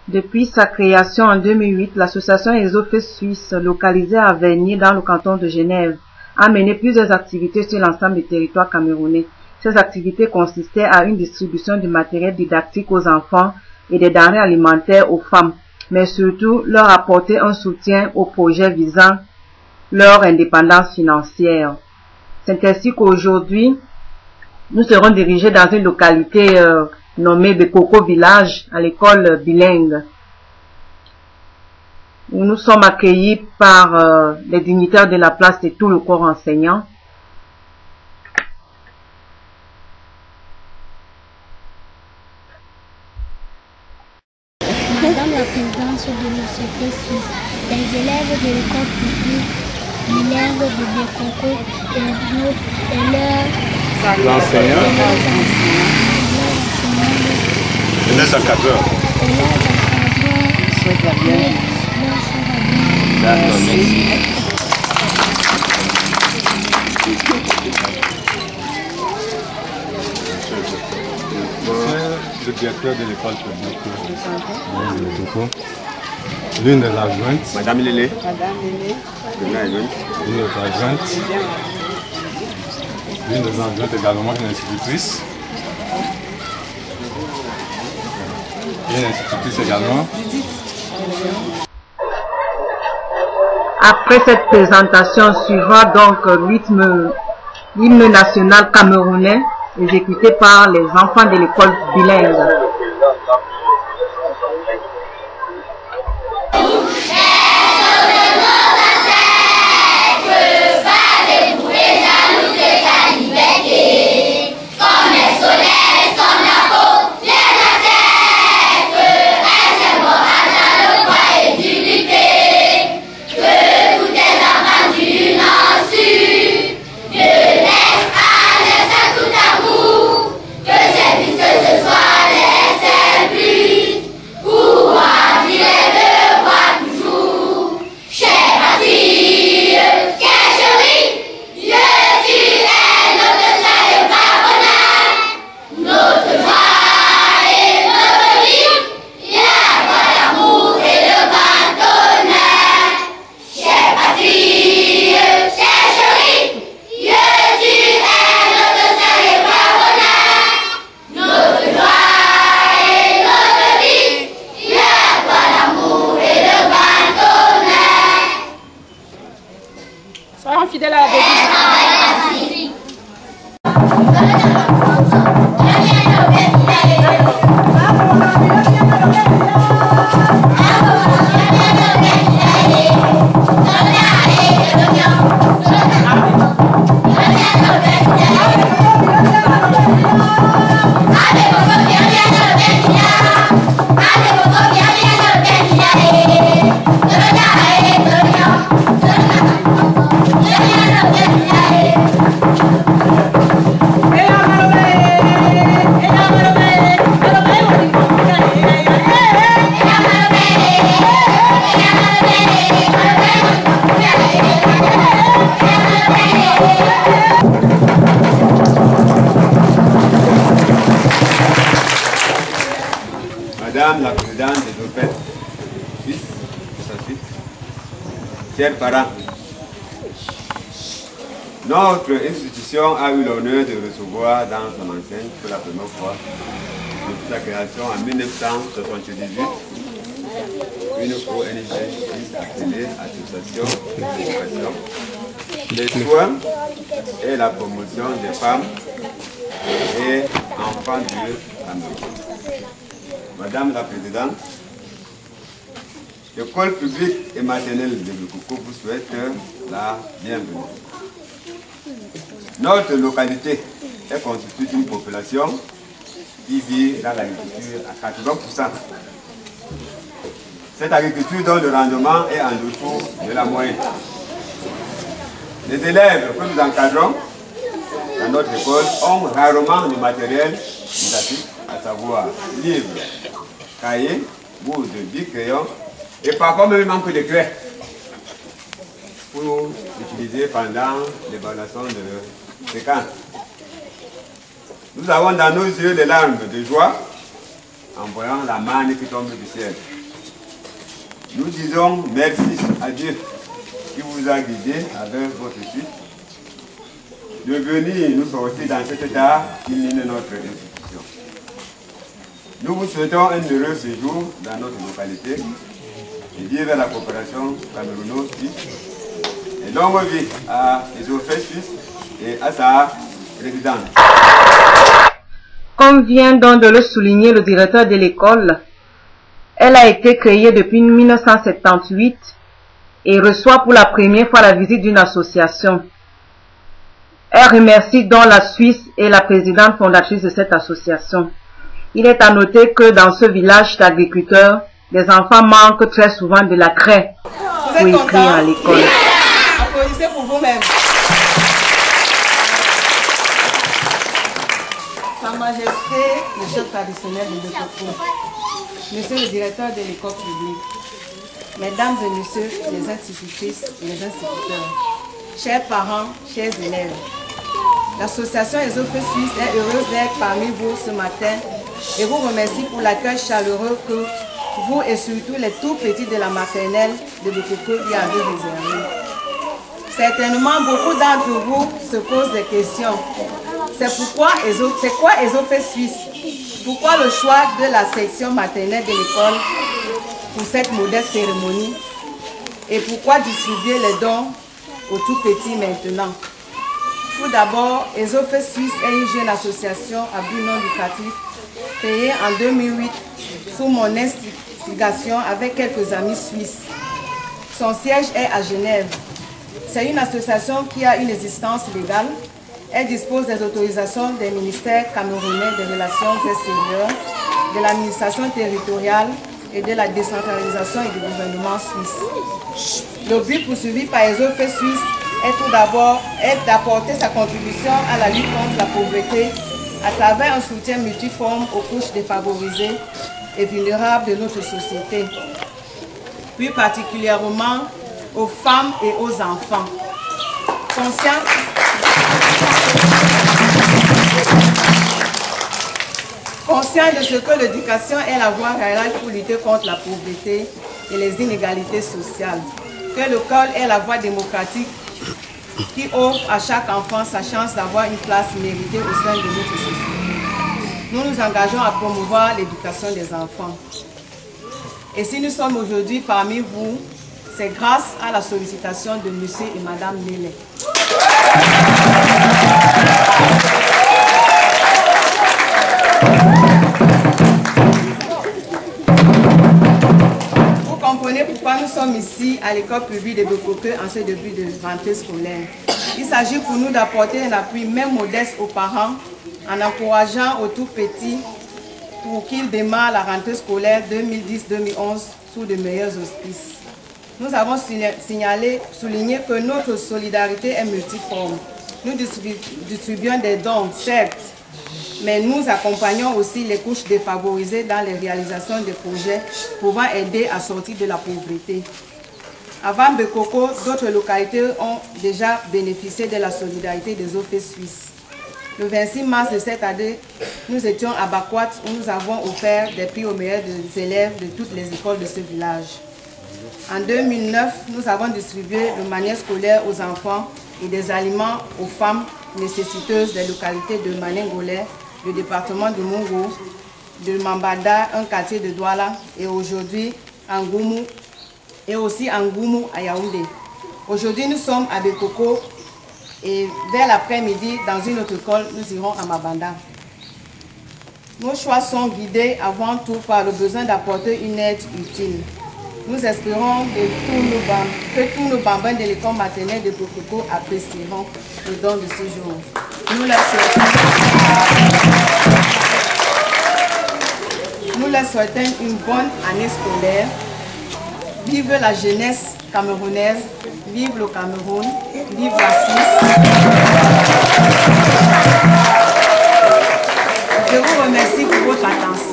Depuis sa création en 2008, l'association ESOFIS Suisse, localisée à Vernier dans le canton de Genève, a mené plusieurs activités sur l'ensemble du territoire camerounais. Ces activités consistaient à une distribution du matériel didactique aux enfants et des denrées alimentaires aux femmes, mais surtout leur apporter un soutien aux projets visant leur indépendance financière. C'est ainsi qu'aujourd'hui, nous serons dirigés dans une localité nommée Bekoko Village, à l'école bilingue, où nous sommes accueillis par les dignitaires de la place et tout le corps enseignant. Madame la présidente de l'ESOFIS Suisse, les élèves de l'école publique bilingue de Bekoko et leurs enseignants et leurs encadreurs souhaitent la bienvenue. Le directeur de l'école publique de Bekoko, l'une des adjointes, Madame Lélé, une autre adjointe, l'une des adjointes également une institutrice, et une institutrice également. Après cette présentation suivra donc l'hymne national camerounais exécuté par les enfants de l'école bilingue. Soyons fidèles à la Bible. Madame la présidente des OPET Suisse, chers parents, notre institution a eu l'honneur de recevoir dans son enceinte pour la première fois, depuis sa création en 1978, une ONG appelée Association d'éducation, les soins et la promotion des femmes et enfants du Cameroun. Madame la présidente, l'école publique et maternelle de Bekoko vous souhaite la bienvenue. Notre localité est constituée d'une population qui vit dans l'agriculture à 80%. Cette agriculture dont le rendement est en dessous de la moyenne. Les élèves que nous encadrons dans notre école ont rarement du matériel didactique, à savoir livres, cahiers, bouts de bic, crayons, et parfois même manque de craie pour utiliser pendant l'évaluation de fréquence. Nous avons dans nos yeux des larmes de joie en voyant la manne qui tombe du ciel. Nous disons merci à Dieu qui vous a guidé avec votre suite de venir nous sortir dans cet état qui mine notre institution. Nous vous souhaitons un heureux séjour dans notre localité et vive la coopération camerouno-suisse et longue vie à Ezofe Suisse et à sa présidente. Comme vient donc de le souligner le directeur de l'école, elle a été créée depuis 1978 et reçoit pour la première fois la visite d'une association. Elle remercie donc la Suisse et la présidente fondatrice de cette association. Il est à noter que dans ce village d'agriculteurs, les enfants manquent très souvent de la craie pour écrire à l'école. Applaudissez pour vous-même. Sa Majesté, le chef traditionnel de Bekoko, Monsieur le directeur de l'école publique, Mesdames et Messieurs les institutrices et les instituteurs, chers parents, chers élèves, l'association Ezofe Suisse est heureuse d'être parmi vous ce matin et vous remercie pour l'accueil chaleureux que vous et surtout les tout petits de la maternelle de Bekoko y avez réservé. Certainement, beaucoup d'entre vous se posent des questions. C'est quoi Ezofe Suisse? Pourquoi le choix de la section maternelle de l'école pour cette modeste cérémonie? Et pourquoi distribuer les dons aux tout petits maintenant? Tout d'abord, Ezofe Suisse est une jeune association à but non lucratif créée en 2008 sous mon instigation avec quelques amis suisses. Son siège est à Genève. C'est une association qui a une existence légale. Elle dispose des autorisations des ministères camerounais des Relations extérieures, de l'administration territoriale et de la décentralisation et du gouvernement suisse. Le but poursuivi par Ezofe Suisse est tout d'abord d'apporter sa contribution à la lutte contre la pauvreté à travers un soutien multiforme aux couches défavorisées et vulnérables de notre société, plus particulièrement aux femmes et aux enfants. Conscient de ce que l'éducation est la voie réelle pour lutter contre la pauvreté et les inégalités sociales, que l'école est la voie démocratique qui offre à chaque enfant sa chance d'avoir une place méritée au sein de notre société. Nous nous engageons à promouvoir l'éducation des enfants. Et si nous sommes aujourd'hui parmi vous, c'est grâce à la sollicitation de monsieur et madame Nélé. Vous comprenez pourquoi nous sommes ici à l'école publique de Bekoko en ce début de rentrée scolaire. Il s'agit pour nous d'apporter un appui même modeste aux parents en encourageant aux tout petits pour qu'ils démarrent la rentrée scolaire 2010-2011 sous de meilleurs auspices. Nous avons souligné que notre solidarité est multiforme. Nous distribuons des dons, certes, mais nous accompagnons aussi les couches défavorisées dans les réalisations de projets pouvant aider à sortir de la pauvreté. Avant Bekoko, d'autres localités ont déjà bénéficié de la solidarité des Ezofe Suisse. Le 26 mars de cette année, nous étions à Bakwat où nous avons offert des prix aux meilleurs des élèves de toutes les écoles de ce village. En 2009, nous avons distribué le manuel scolaire aux enfants et des aliments aux femmes nécessiteuses des localités de Manengolais, le département de Mungo, de Mambada, un quartier de Douala, et aujourd'hui Ngoumou, et aussi Ngoumou à Yaoundé. Aujourd'hui, nous sommes à Bekoko et vers l'après-midi, dans une autre école, nous irons à Mabanda. Nos choix sont guidés avant tout par le besoin d'apporter une aide utile. Nous espérons que tous nos bambins de l'école maternelle de Bekoko apprécieront le don de ce jour. Nous leur souhaitons une bonne année scolaire. Vive la jeunesse camerounaise, vive le Cameroun, vive la Suisse. Je vous remercie pour votre attention.